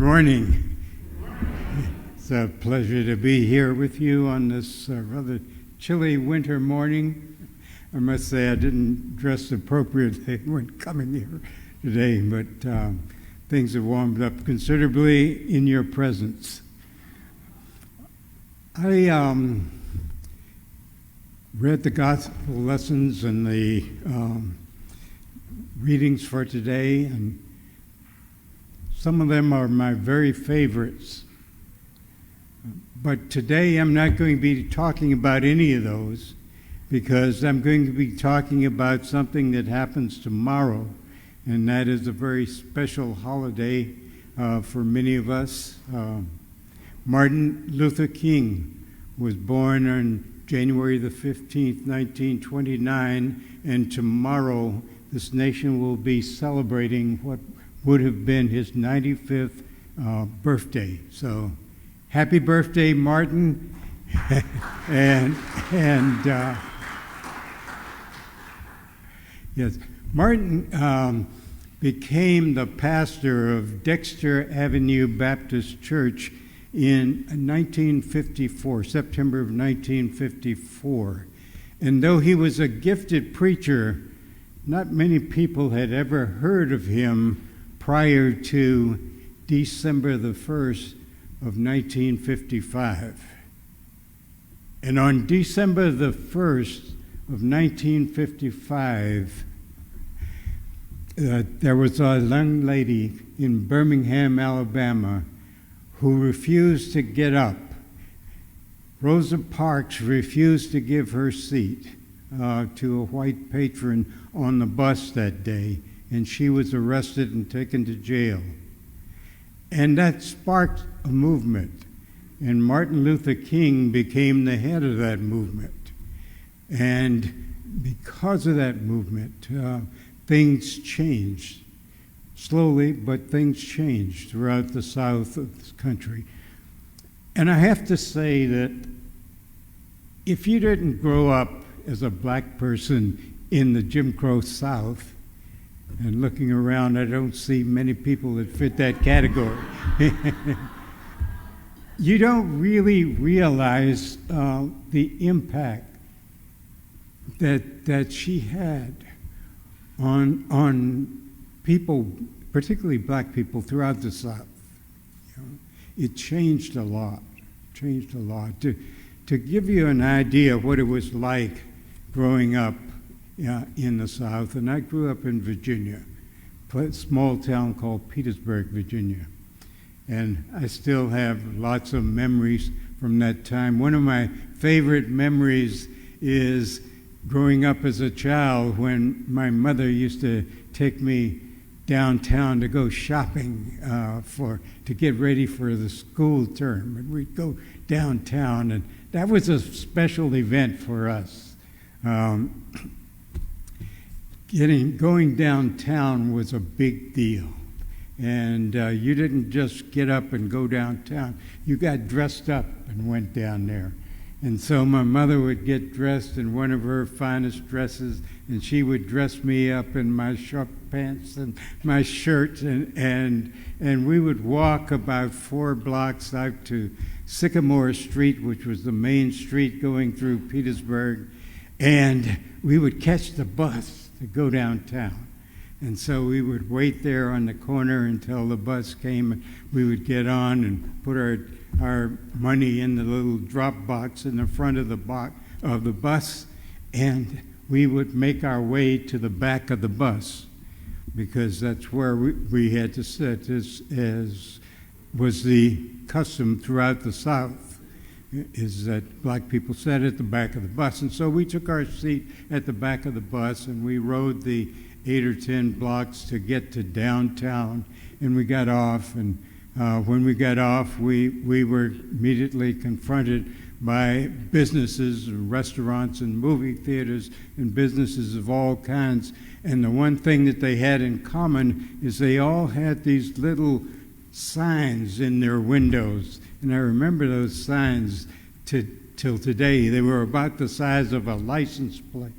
morning. It's a pleasure to be here with you on this rather chilly winter morning. I must say I didn't dress appropriately when coming here today, but things have warmed up considerably in your presence. I read the gospel lessons and the readings for today, and some of them are my very favorites. But today I'm not going to be talking about any of those, because I'm going to be talking about something that happens tomorrow, and that is a very special holiday for many of us. Martin Luther King was born on January the 15th, 1929, and tomorrow this nation will be celebrating what would have been his 95th birthday. So, happy birthday, Martin. and yes, Martin became the pastor of Dexter Avenue Baptist Church in 1954, September of 1954. And though he was a gifted preacher, not many people had ever heard of him prior to December the 1st of 1955. And on December the 1st of 1955, there was a young lady in Birmingham, Alabama, who refused to get up. Rosa Parks refused to give her seat to a white patron on the bus that day, and she was arrested and taken to jail. And that sparked a movement, and Martin Luther King became the head of that movement. And because of that movement, things changed. Slowly, but things changed throughout the South of this country. And I have to say that if you didn't grow up as a black person in the Jim Crow South, and looking around, I don't see many people that fit that category. You don't really realize the impact that she had on people, particularly black people throughout the South. You know, it changed a lot. To give you an idea of what it was like growing up in the South, and I grew up in Virginia, a small town called Petersburg, Virginia. And I still have lots of memories from that time. One of my favorite memories is growing up as a child when my mother used to take me downtown to go shopping to get ready for the school term. And we'd go downtown, and that was a special event for us. Going downtown was a big deal. And you didn't just get up and go downtown. You got dressed up and went down there. And so my mother would get dressed in one of her finest dresses, and she would dress me up in my short pants and my shirt, and we would walk about 4 blocks out to Sycamore Street, which was the main street going through Petersburg, and we would catch the bus to go downtown. And so we would wait there on the corner until the bus came, and we would get on and put our money in the little drop box in the front of the bus, and we would make our way to the back of the bus, because that's where we had to sit, as was the custom throughout the South, is that black people sat at the back of the bus. And so we took our seat at the back of the bus, and we rode the 8 or 10 blocks to get to downtown, and we got off. And when we got off, we were immediately confronted by businesses, restaurants and movie theaters, and businesses of all kinds. And the one thing that they had in common is they all had these little signs in their windows. And I remember those signs till today. They were about the size of a license plate.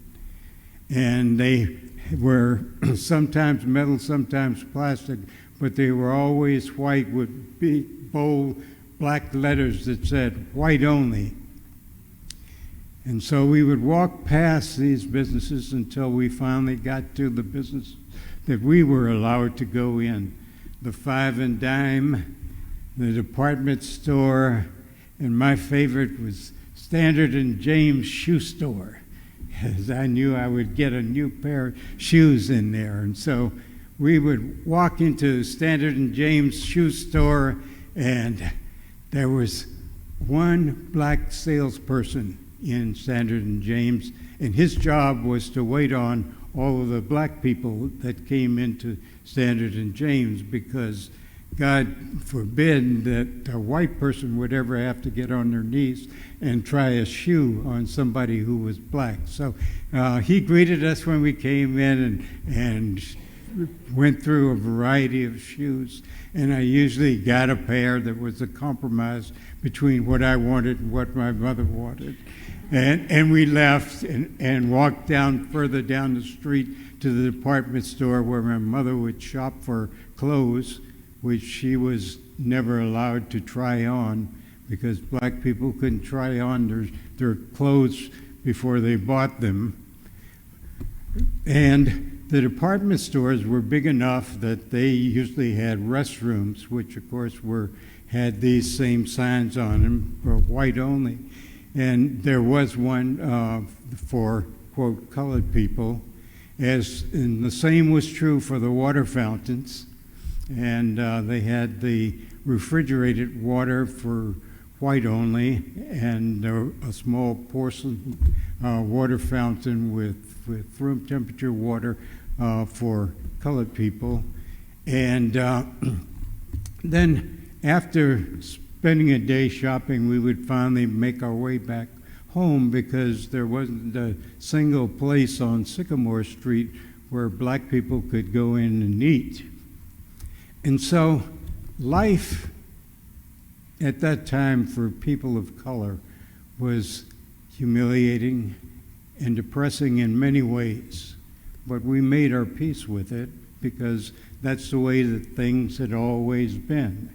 And they were sometimes metal, sometimes plastic, but they were always white with big, bold, black letters that said, "White only." And so we would walk past these businesses until we finally got to the business that we were allowed to go in. The Five and Dime, the department store, and my favorite was Standard and James Shoe Store, as I knew I would get a new pair of shoes in there. And so we would walk into Standard and James Shoe Store, and there was one black salesperson in Standard and James, and his job was to wait on all of the black people that came into Standard and James, because God forbid that a white person would ever have to get on their knees and try a shoe on somebody who was black. So he greeted us when we came in and went through a variety of shoes, and I usually got a pair that was a compromise between what I wanted and what my mother wanted. And we left and walked further down the street to the department store where my mother would shop for clothes, which she was never allowed to try on, because black people couldn't try on their clothes before they bought them. And the department stores were big enough that they usually had restrooms, which of course had these same signs on them, for white only. And there was one for, quote, colored people, and the same was true for the water fountains. And they had the refrigerated water for white only, and a small porcelain water fountain with room temperature water for colored people. And then after spending a day shopping, we would finally make our way back home, because there wasn't a single place on Sycamore Street where black people could go in and eat. And so life at that time for people of color was humiliating and depressing in many ways, but we made our peace with it, because that's the way that things had always been.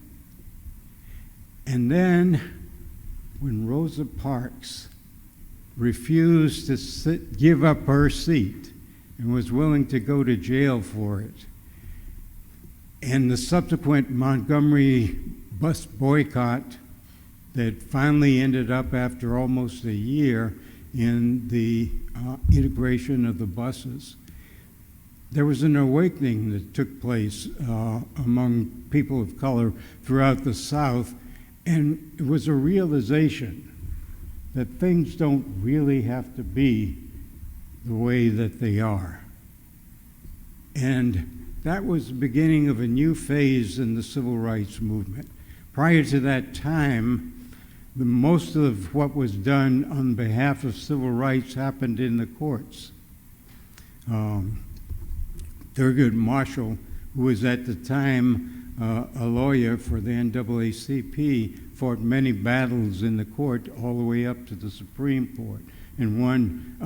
And then when Rosa Parks refused to give up her seat and was willing to go to jail for it, and the subsequent Montgomery bus boycott that finally ended up after almost a year in the integration of the buses, there was an awakening that took place among people of color throughout the South, and it was a realization that things don't really have to be the way that they are. And that was the beginning of a new phase in the civil rights movement. Prior to that time, most of what was done on behalf of civil rights happened in the courts. Thurgood Marshall, who was at the time a lawyer for the NAACP, fought many battles in the court all the way up to the Supreme Court, and won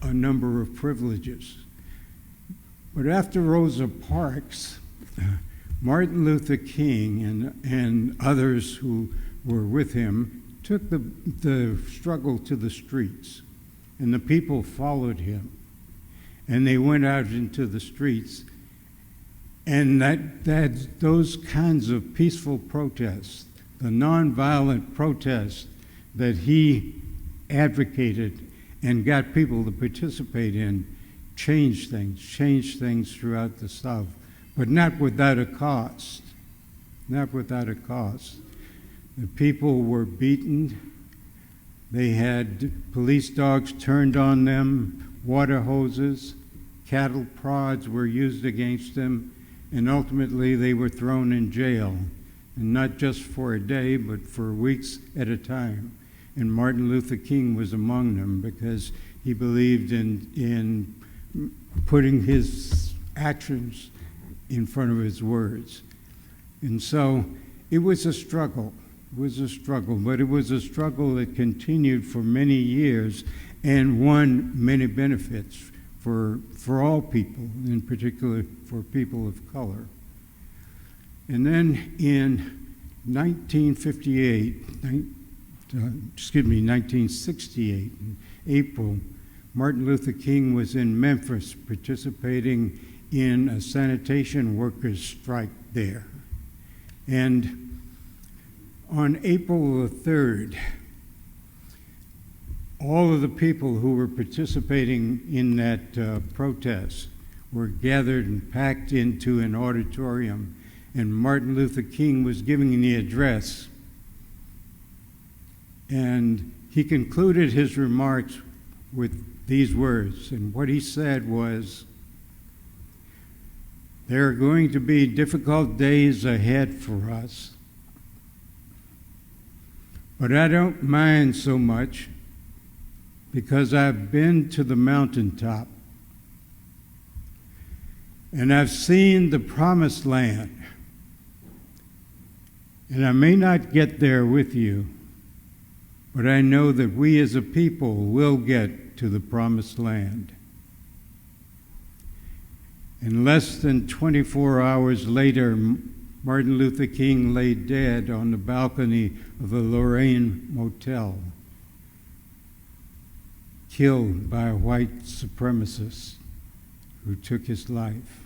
a number of privileges. But after Rosa Parks, Martin Luther King and others who were with him took the struggle to the streets, and the people followed him, and they went out into the streets. And those kinds of peaceful protests, the nonviolent protests that he advocated and got people to participate in, changed things throughout the South, but not without a cost. Not without a cost. The people were beaten. They had police dogs turned on them, water hoses, cattle prods were used against them, and ultimately they were thrown in jail, and not just for a day, but for weeks at a time. And Martin Luther King was among them, because he believed in putting his actions in front of his words. And so it was a struggle. It was a struggle, but it was a struggle that continued for many years and won many benefits for all people, in particular for people of color. And then in 1968, in April, Martin Luther King was in Memphis participating in a sanitation workers' strike there. And on April the 3rd, all of the people who were participating in that protest were gathered and packed into an auditorium, and Martin Luther King was giving the address. And he concluded his remarks with these words, and what he said was, "There are going to be difficult days ahead for us, but I don't mind so much because I've been to the mountaintop and I've seen the promised land. And I may not get there with you, but I know that we as a people will get to the promised land." And less than 24 hours later, Martin Luther King lay dead on the balcony of the Lorraine Motel, killed by a white supremacist who took his life.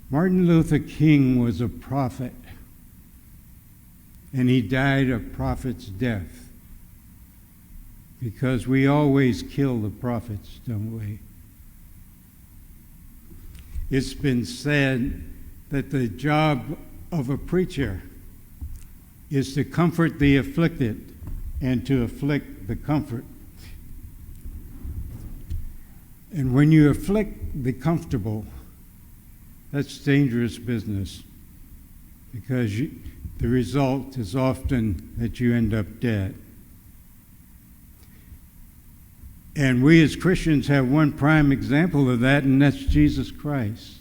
Martin Luther King was a prophet, and he died a prophet's death, because we always kill the prophets, don't we? It's been said that the job of a preacher is to comfort the afflicted and to afflict the comfort. And when you afflict the comfortable, that's dangerous business, because the result is often that you end up dead. And we as Christians have one prime example of that, and that's Jesus Christ,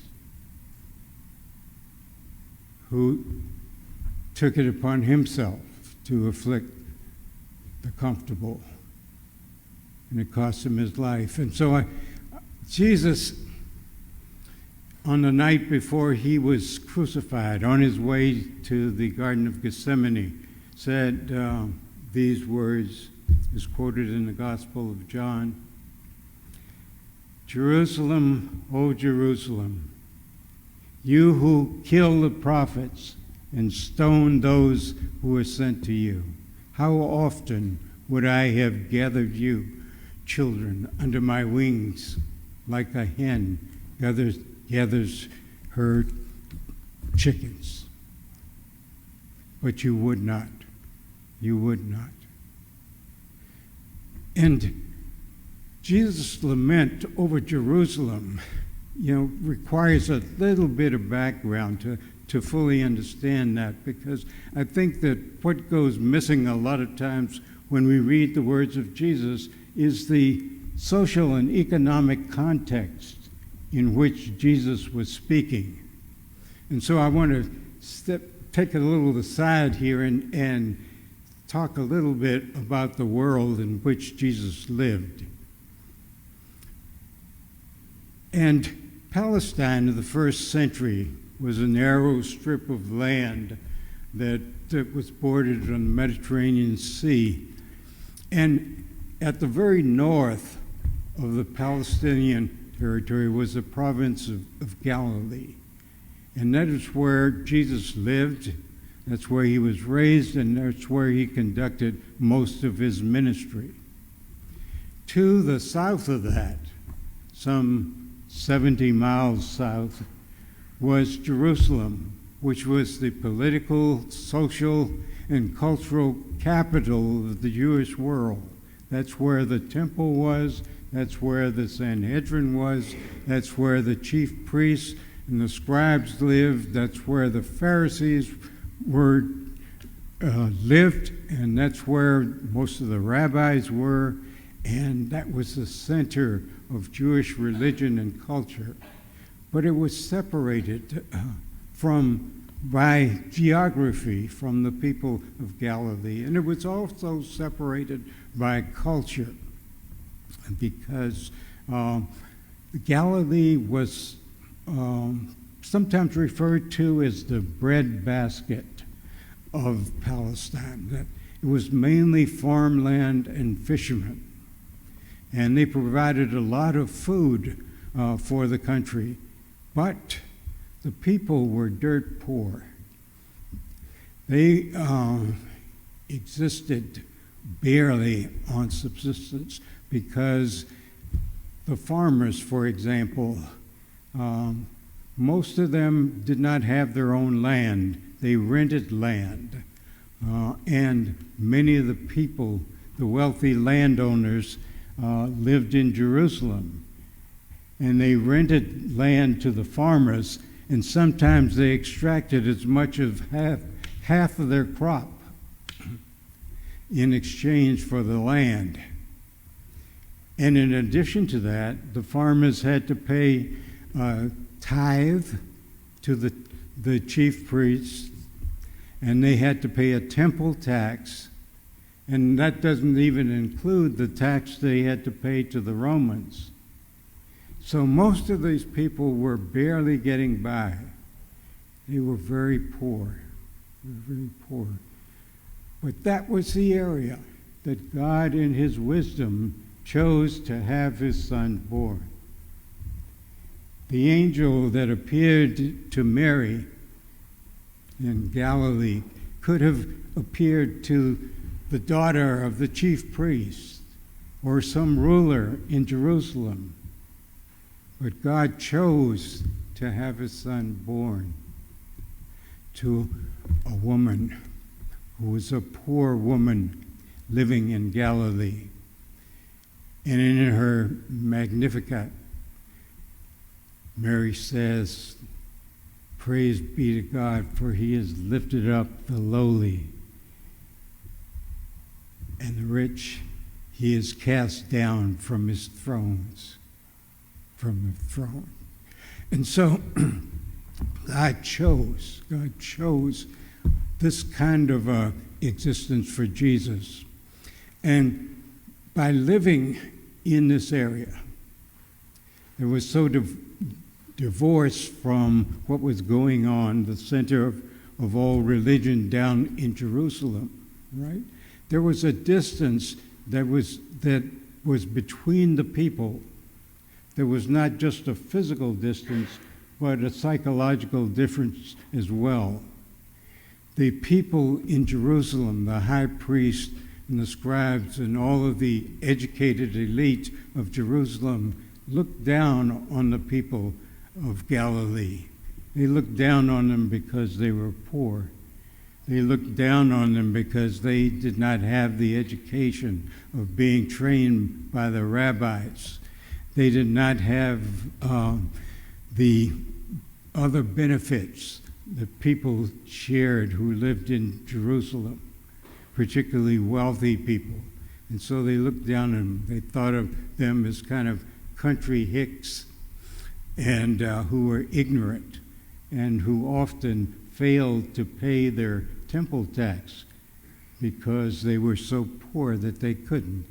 who took it upon himself to afflict the comfortable, and it cost him his life. And so Jesus, on the night before he was crucified, on his way to the Garden of Gethsemane, said these words, is quoted in the Gospel of John: "Jerusalem, O Jerusalem, you who kill the prophets and stone those who are sent to you, how often would I have gathered you, children, under my wings, like a hen gathers her chickens. But you would not. You would not." And Jesus' lament over Jerusalem, requires a little bit of background to fully understand that, because I think that what goes missing a lot of times when we read the words of Jesus is the social and economic context in which Jesus was speaking. And so I want to take a little aside here and talk a little bit about the world in which Jesus lived. And Palestine of the first century was a narrow strip of land that was bordered on the Mediterranean Sea. And at the very north of the Palestinian territory was the province of Galilee. And that is where Jesus lived, that's where he was raised, and that's where he conducted most of his ministry. To the south of that, some 70 miles south, was Jerusalem, which was the political, social, and cultural capital of the Jewish world. That's where the temple was, that's where the Sanhedrin was, that's where the chief priests and the scribes lived, that's where the Pharisees lived, and that's where most of the rabbis were, and that was the center of Jewish religion and culture. But it was separated by geography from the people of Galilee, and it was also separated by culture, because Galilee was sometimes referred to as the breadbasket of Palestine. That it was mainly farmland and fishermen. And they provided a lot of food for the country. But the people were dirt poor. They existed barely on subsistence because the farmers, for example, most of them did not have their own land. They rented land. And many of the people, the wealthy landowners, lived in Jerusalem. And they rented land to the farmers, and sometimes they extracted as much as half of their crop in exchange for the land. And in addition to that, the farmers had to pay tithe to the chief priests, and they had to pay a temple tax, and that doesn't even include the tax they had to pay to the Romans. So most of these people were barely getting by. They were very poor, very poor. But that was the area that God in his wisdom chose to have his son born. The angel that appeared to Mary in Galilee could have appeared to the daughter of the chief priest or some ruler in Jerusalem. But God chose to have his son born to a woman who was a poor woman living in Galilee. And in her Magnificat, Mary says, "Praise be to God, for he has lifted up the lowly, and the rich he is cast down from his thrones." From the throne. And so God chose this kind of existence for Jesus. And by living in this area, it was so divorced from what was going on, the center of all religion down in Jerusalem, right? There was a distance that was between the people. There was not just a physical distance, but a psychological difference as well. The people in Jerusalem, the high priest and the scribes and all of the educated elite of Jerusalem, looked down on the people of Galilee. They looked down on them because they were poor. They looked down on them because they did not have the education of being trained by the rabbis. They did not have the other benefits that people shared who lived in Jerusalem, particularly wealthy people. And so they looked down on them. They thought of them as kind of country hicks and who were ignorant and who often failed to pay their temple tax because they were so poor that they couldn't.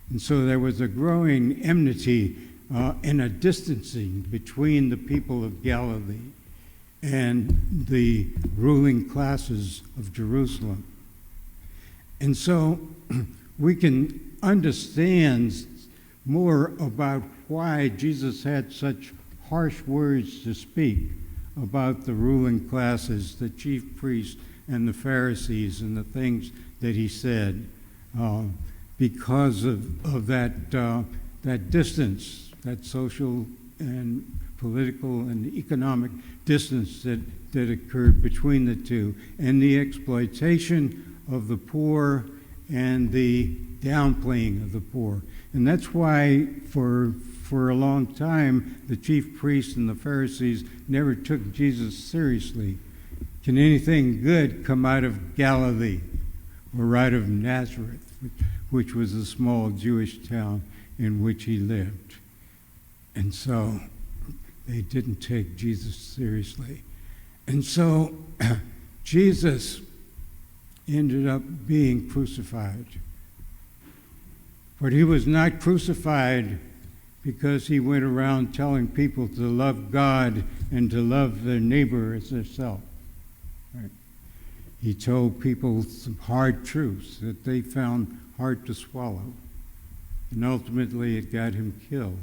And so there was a growing enmity and a distancing between the people of Galilee and the ruling classes of Jerusalem. And so we can understand more about why Jesus had such harsh words to speak about the ruling classes, the chief priests and the Pharisees, and the things that he said because of that distance, that social and political and economic distance that occurred between the two, and the exploitation of the poor and the downplaying of the poor. And that's why for a long time the chief priests and the Pharisees never took Jesus seriously. Can anything good come out of Galilee or out of Nazareth, which was a small Jewish town in which he lived? And so they didn't take Jesus seriously. And so Jesus ended up being crucified. But he was not crucified because he went around telling people to love God and to love their neighbor as themselves. Right? He told people some hard truths that they found hard to swallow. And ultimately it got him killed,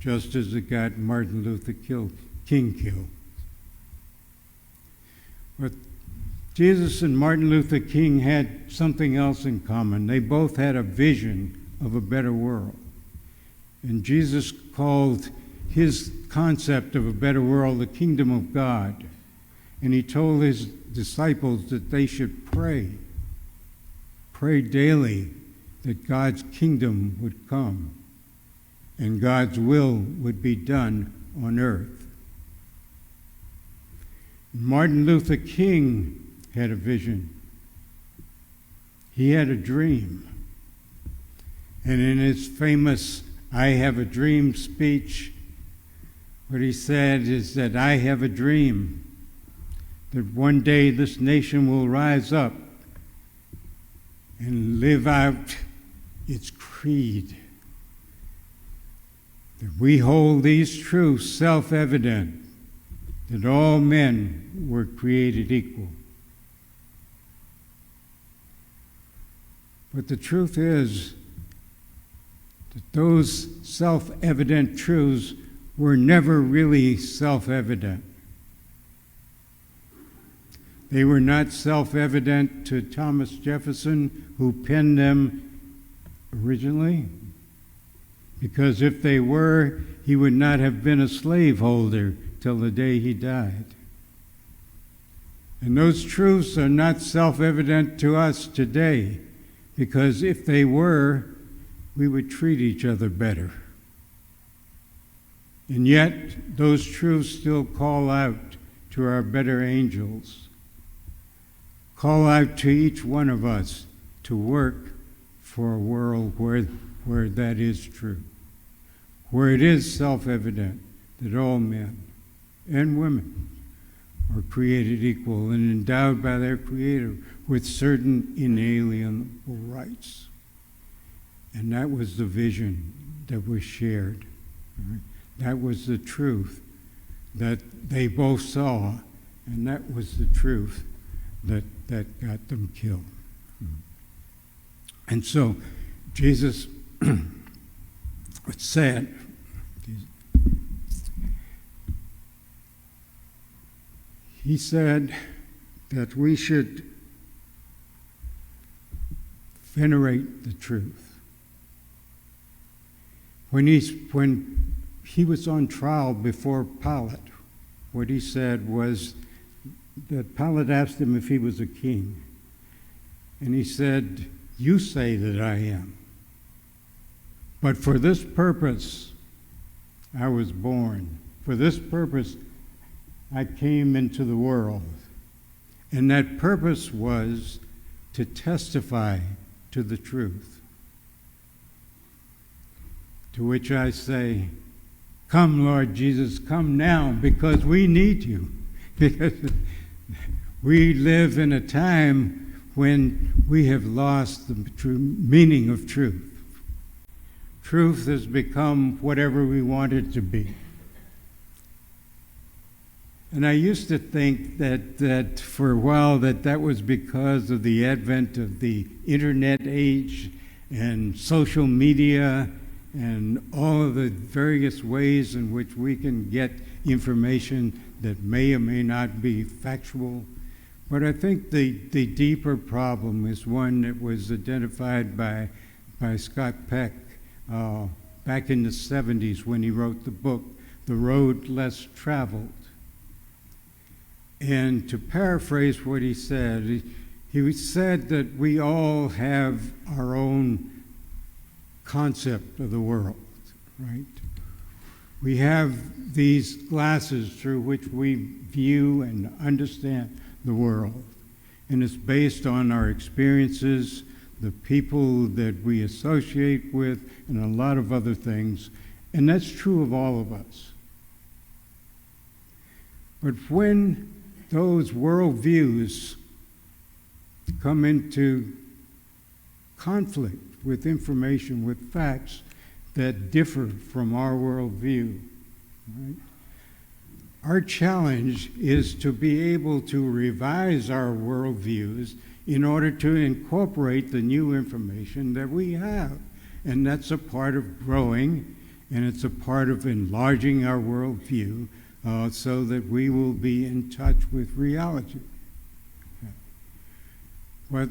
just as it got Martin Luther King killed. But Jesus and Martin Luther King had something else in common. They both had a vision of a better world. And Jesus called his concept of a better world the kingdom of God. And he told his disciples that they should pray daily that God's kingdom would come and God's will would be done on earth. Martin Luther King had a vision. He had a dream. And in his famous "I Have a Dream" speech, what he said is that I have a dream that one day this nation will rise up and live out its creed. That we hold these truths self-evident, that all men were created equal. But the truth is that those self-evident truths were never really self-evident. They were not self-evident to Thomas Jefferson, who penned them originally, because if they were, he would not have been a slaveholder till the day he died. And those truths are not self-evident to us today, because if they were, we would treat each other better. And yet, those truths still call out to our better angels, call out to each one of us to work for a world where that is true, where it is self-evident that all men and women are created equal and endowed by their Creator with certain inalienable rights. And that was the vision that was shared. Right? That was the truth that they both saw, and that was the truth that got them killed. And so Jesus said, he said that we should venerate the truth. When he was on trial before Pilate, what he said was that Pilate asked him if he was a king. And he said, "You say that I am. But for this purpose I was born. For this purpose I came into the world." And that purpose was to testify to the truth. To which I say, come, Lord Jesus, come now, because we need you. Because we live in a time when we have lost the true meaning of truth. Truth has become whatever we want it to be. And I used to think that for a while that was because of the advent of the internet age and social media and all of the various ways in which we can get information that may or may not be factual. But I think the deeper problem is one that was identified by Scott Peck back in the 70s when he wrote the book, The Road Less Traveled. And to paraphrase what he said, he said that we all have our own concept of the world, right? We have these glasses through which we view and understand the world. And it's based on our experiences, the people that we associate with, and a lot of other things. And that's true of all of us. But when those worldviews come into conflict with information, with facts, that differ from our worldview. Right? Our challenge is to be able to revise our worldviews in order to incorporate the new information that we have. And that's a part of growing, and it's a part of enlarging our worldview so that we will be in touch with reality. What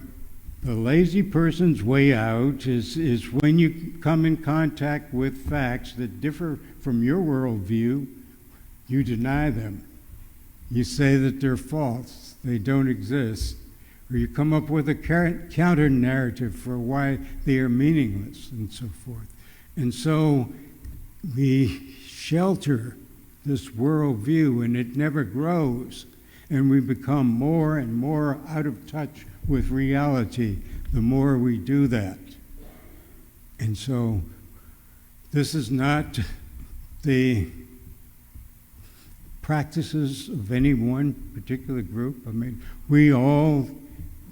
the lazy person's way out is when you come in contact with facts that differ from your worldview, you deny them. You say that they're false, they don't exist, or you come up with a counter-narrative for why they are meaningless, and so forth. And so we shelter this worldview, and it never grows, and we become more and more out of touch with reality the more we do that. And so this is not the practices of any one particular group. I mean, we all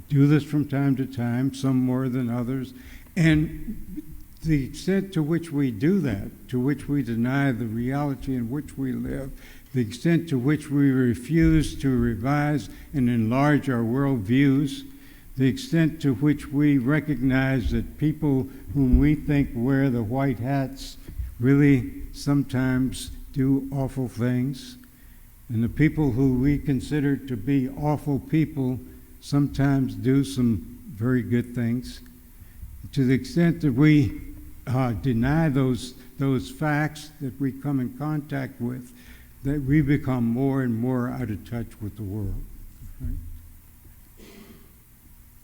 do this from time to time, some more than others. And the extent to which we do that, to which we deny the reality in which we live, the extent to which we refuse to revise and enlarge our worldviews, the extent to which we recognize that people whom we think wear the white hats really sometimes do awful things, and the people who we consider to be awful people sometimes do some very good things. To the extent that we deny those facts that we come in contact with, that we become more and more out of touch with the world. Right?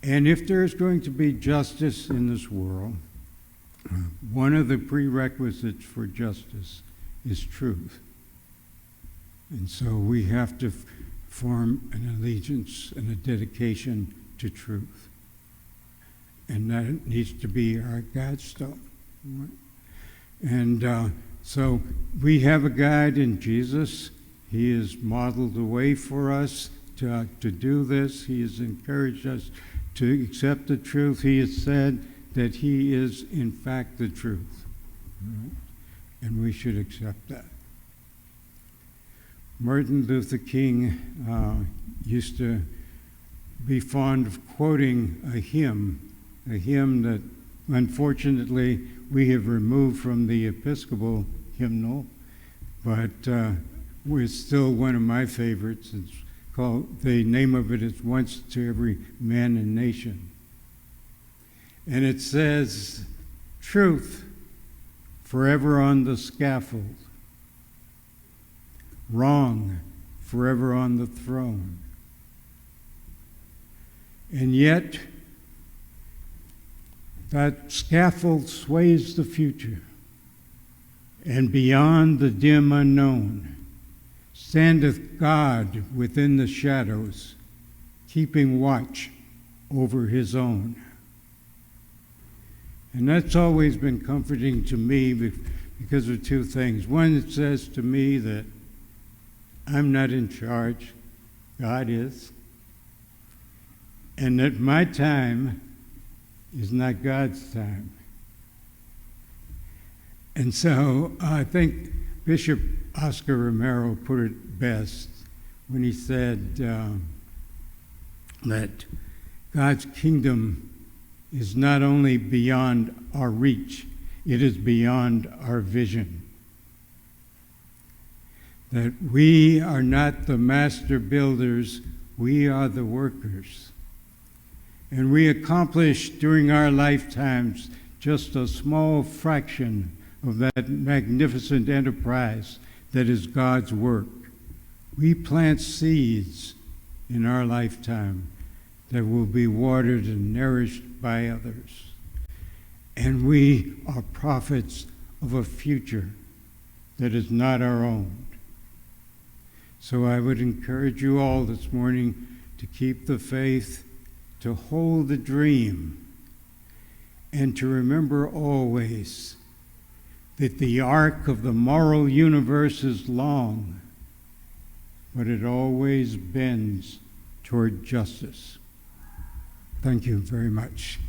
And if there's going to be justice in this world, one of the prerequisites for justice is truth. And so we have to form an allegiance and a dedication to truth. And that needs to be our guidestone. Right? And so we have a guide in Jesus. He has modeled the way for us to do this. He has encouraged us to accept the truth. He has said that he is, in fact, the truth. Right? And we should accept that. Martin Luther King used to be fond of quoting a hymn that unfortunately we have removed from the Episcopal hymnal, but it's still one of my favorites. It's called, the name of it is Once to Every Man and Nation. And it says, truth forever on the scaffold, wrong forever on the throne. And yet, that scaffold sways the future, and beyond the dim unknown standeth God within the shadows, keeping watch over his own. And that's always been comforting to me because of two things. One, it says to me that I'm not in charge, God is, and that my time is not God's time. And so I think Bishop Oscar Romero put it best when he said that God's kingdom is not only beyond our reach, it is beyond our vision. That we are not the master builders, we are the workers. And we accomplish during our lifetimes just a small fraction of that magnificent enterprise that is God's work. We plant seeds in our lifetime that will be watered and nourished by others. And we are prophets of a future that is not our own. So I would encourage you all this morning to keep the faith, to hold the dream, and to remember always that the arc of the moral universe is long, but it always bends toward justice. Thank you very much.